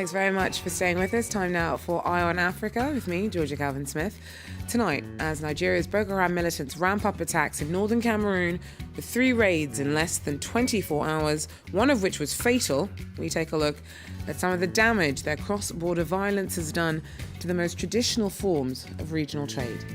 Thanks very much for staying with us. Time now for Eye on Africa with me, Georgia Calvin-Smith. Tonight, as Nigeria's Boko Haram militants ramp up attacks in northern Cameroon with 3 raids in less than 24 hours, one of which was fatal, we take a look at some of the damage their cross-border violence has done to the most traditional forms of regional trade.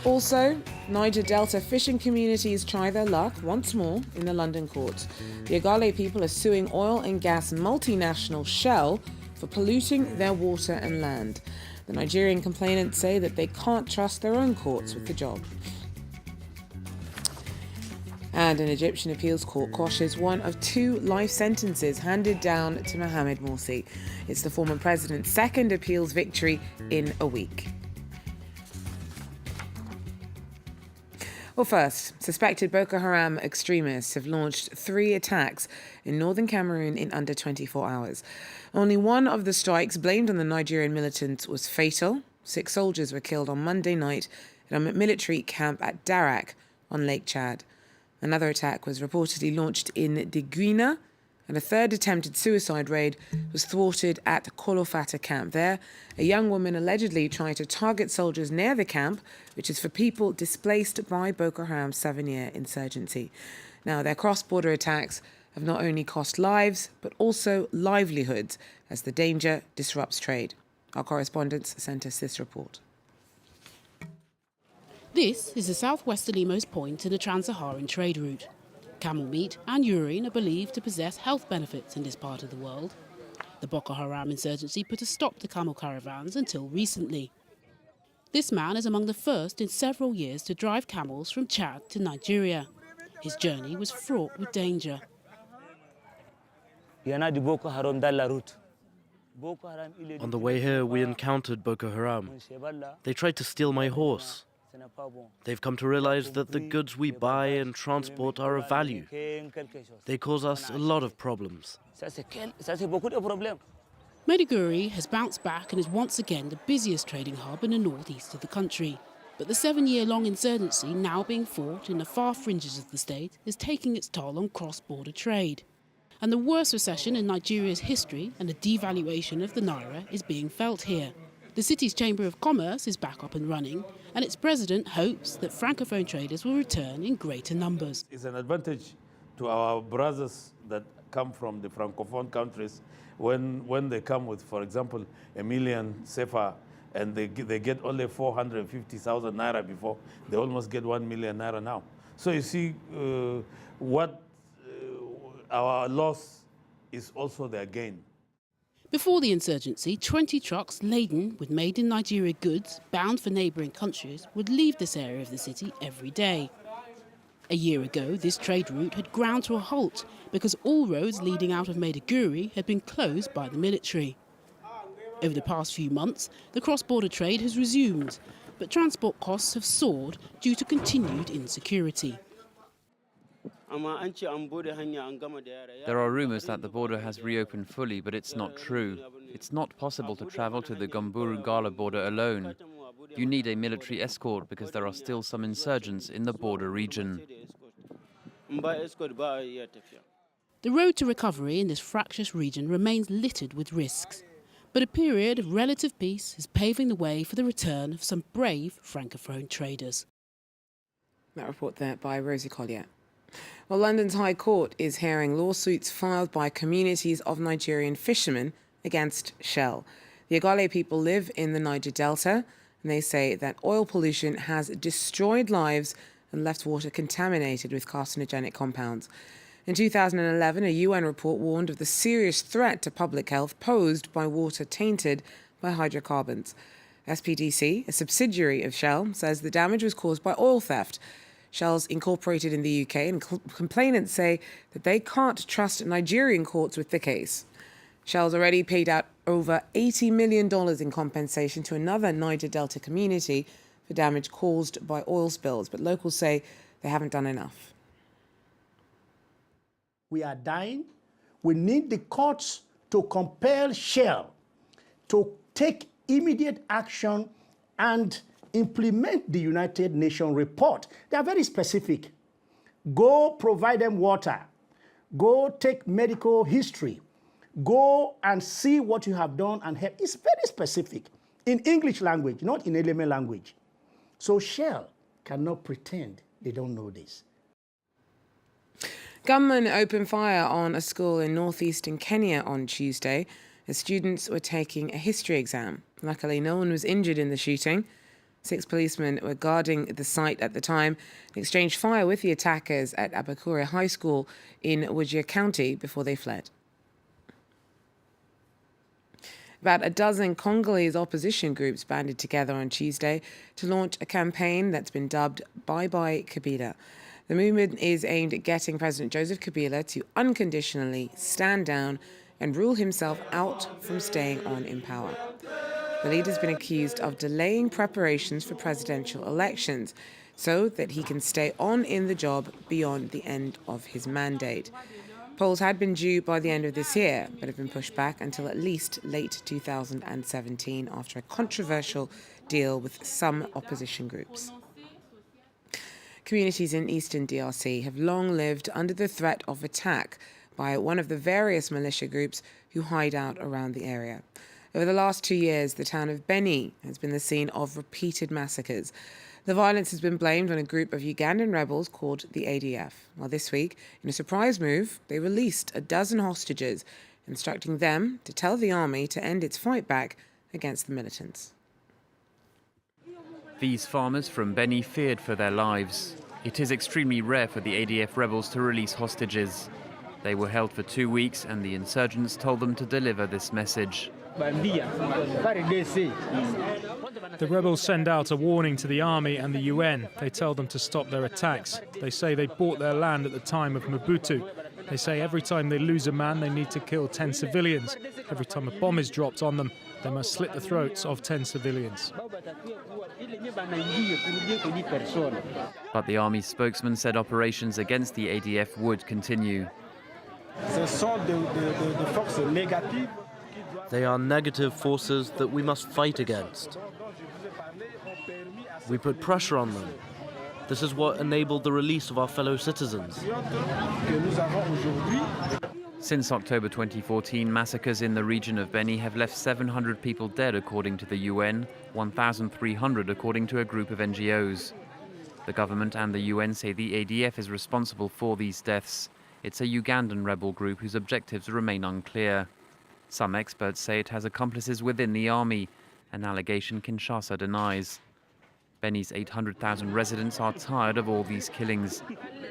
Also, Niger Delta fishing communities try their luck once more in the London courts. The Ogale people are suing oil and gas multinational Shell for polluting their water and land. The Nigerian complainants say that they can't trust their own courts with the job. And an Egyptian appeals court quashes one of 2 life sentences handed down to Mohamed Morsi. It's the former president's second appeals victory in a week. Well, first, suspected Boko Haram extremists have launched 3 attacks in northern Cameroon in under 24 hours. Only one of the strikes blamed on the Nigerian militants was fatal. 6 soldiers were killed on Monday night at a military camp at Darak on Lake Chad. Another attack was reportedly launched in Diguina, and a 3rd attempted suicide raid was thwarted at Kolofata camp. There, a young woman allegedly tried to target soldiers near the camp, which is for people displaced by Boko Haram's 7-year insurgency. Now, their cross-border attacks have not only cost lives, but also livelihoods, as the danger disrupts trade. Our correspondents sent us this report. This is the southwesterlymost point in the trans-Saharan trade route. Camel meat and urine are believed to possess health benefits in this part of the world. The Boko Haram insurgency put a stop to camel caravans until recently. This man is among the first in several years to drive camels from Chad to Nigeria. His journey was fraught with danger. On the way here, we encountered Boko Haram. They tried to steal my horse. They've come to realize that the goods we buy and transport are of value. They cause us a lot of problems. Maiduguri has bounced back and is once again the busiest trading hub in the northeast of the country. But the 7-year-long insurgency now being fought in the far fringes of the state is taking its toll on cross-border trade. And the worst recession in Nigeria's history and the devaluation of the naira is being felt here. The city's Chamber of Commerce is back up and running, and its president hopes that francophone traders will return in greater numbers. It's an advantage to our brothers that come from the francophone countries when they come with, for example, a million sefa, and they get only 450,000 naira before. They almost get 1 million naira now. So you see our loss is also their gain. Before the insurgency, 20 trucks laden with made-in-Nigeria goods bound for neighbouring countries would leave this area of the city every day. A year ago, this trade route had ground to a halt because all roads leading out of Maiduguri had been closed by the military. Over the past few months, the cross-border trade has resumed, but transport costs have soared due to continued insecurity. There are rumours that the border has reopened fully, but it's not true. It's not possible to travel to the Gamburu-Gala border alone. You need a military escort because there are still some insurgents in the border region. The road to recovery in this fractious region remains littered with risks. But a period of relative peace is paving the way for the return of some brave francophone traders. That report there by Rosie Collier. Well, London's High Court is hearing lawsuits filed by communities of Nigerian fishermen against Shell. The Ogale people live in the Niger Delta, and they say that oil pollution has destroyed lives and left water contaminated with carcinogenic compounds. In 2011, a UN report warned of the serious threat to public health posed by water tainted by hydrocarbons. SPDC, a subsidiary of Shell, says the damage was caused by oil theft. Shell's incorporated in the UK, and complainants say that they can't trust Nigerian courts with the case. Shell's already paid out over $80 million in compensation to another Niger Delta community for damage caused by oil spills, but locals say they haven't done enough. We are dying. We need the courts to compel Shell to take immediate action and implement the United Nations report. They are very specific. Go provide them water. Go take medical history. go and see what you have done and help. It's very specific in English language, not in element language. So Shell cannot pretend they don't know this. Gunmen opened fire on a school in northeastern Kenya on Tuesday as students were taking a history exam. Luckily, no one was injured in the shooting. 6 policemen were guarding the site at the time and exchanged fire with the attackers at Abakure High School in Wajir County before they fled. About a dozen Congolese opposition groups banded together on Tuesday to launch a campaign that's been dubbed Bye Bye Kabila. The movement is aimed at getting President Joseph Kabila to unconditionally stand down and rule himself out from staying on in power. The leader's been accused of delaying preparations for presidential elections so that he can stay on in the job beyond the end of his mandate. Polls had been due by the end of this year, but have been pushed back until at least late 2017 after a controversial deal with some opposition groups. Communities in eastern DRC have long lived under the threat of attack by one of the various militia groups who hide out around the area. Over the last 2 years, the town of Beni has been the scene of repeated massacres. The violence has been blamed on a group of Ugandan rebels called the ADF. Well, this week, in a surprise move, they released a dozen hostages, instructing them to tell the army to end its fight back against the militants. These farmers from Beni feared for their lives. It is extremely rare for the ADF rebels to release hostages. They were held for 2 weeks and the insurgents told them to deliver this message. The rebels send out a warning to the army and the UN. They tell them to stop their attacks. They say they bought their land at the time of Mobutu. They say every time they lose a man, they need to kill 10 civilians. Every time a bomb is dropped on them, they must slit the throats of 10 civilians. But the army spokesman said operations against the ADF would continue. They are negative forces that we must fight against. We put pressure on them. This is what enabled the release of our fellow citizens. Since October 2014, massacres in the region of Beni have left 700 people dead according to the UN, 1,300 according to a group of NGOs. The government and the UN say the ADF is responsible for these deaths. It's a Ugandan rebel group whose objectives remain unclear. Some experts say it has accomplices within the army, an allegation Kinshasa denies. Beni's 800,000 residents are tired of all these killings,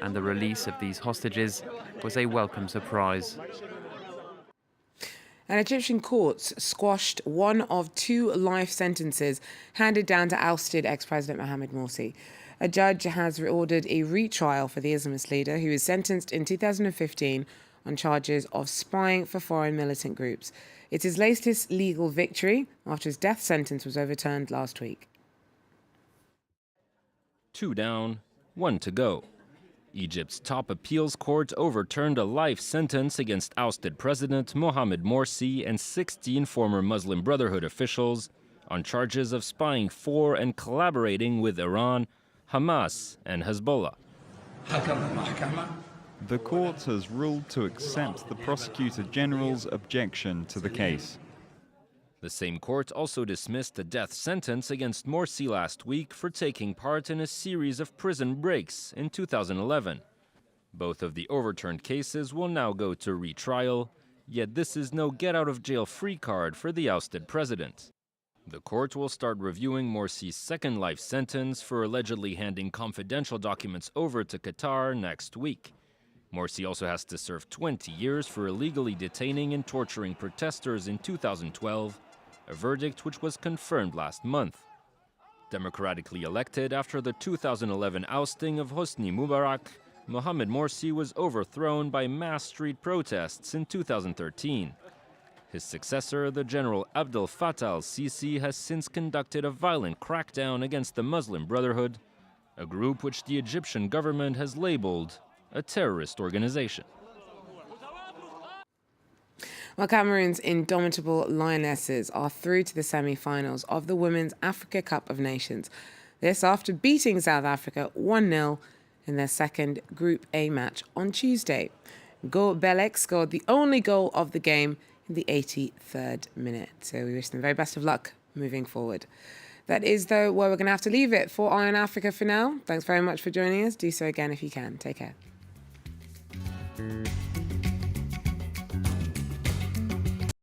and the release of these hostages was a welcome surprise. And Egyptian courts squashed one of 2 life sentences handed down to ousted ex-President Mohamed Morsi. A judge has ordered a retrial for the Islamist leader who was sentenced in 2015 on charges of spying for foreign militant groups. It's his latest legal victory after his death sentence was overturned last week. 2 down, 1 to go. Egypt's top appeals court overturned a life sentence against ousted President Mohamed Morsi and 16 former Muslim Brotherhood officials on charges of spying for and collaborating with Iran, Hamas, and Hezbollah. The court has ruled to accept the Prosecutor General's objection to the case. The same court also dismissed a death sentence against Morsi last week for taking part in a series of prison breaks in 2011. Both of the overturned cases will now go to retrial, yet this is no get-out-of-jail-free card for the ousted president. The court will start reviewing Morsi's second life sentence for allegedly handing confidential documents over to Qatar next week. Morsi also has to serve 20 years for illegally detaining and torturing protesters in 2012, a verdict which was confirmed last month. Democratically elected after the 2011 ousting of Hosni Mubarak, Mohamed Morsi was overthrown by mass street protests in 2013. His successor, the General Abdel Fattah al-Sisi, has since conducted a violent crackdown against the Muslim Brotherhood, a group which the Egyptian government has labeled a terrorist organization. Well, Cameroon's indomitable Lionesses are through to the semi-finals of the Women's Africa Cup of Nations. This after beating South Africa 1-0 in their second Group A match on Tuesday. Go Belek scored the only goal of the game in the 83rd minute. So we wish them the very best of luck moving forward. That is, though, where we're going to have to leave it for Eye on Africa for now. Thanks very much for joining us. Do so again if you can. Take care.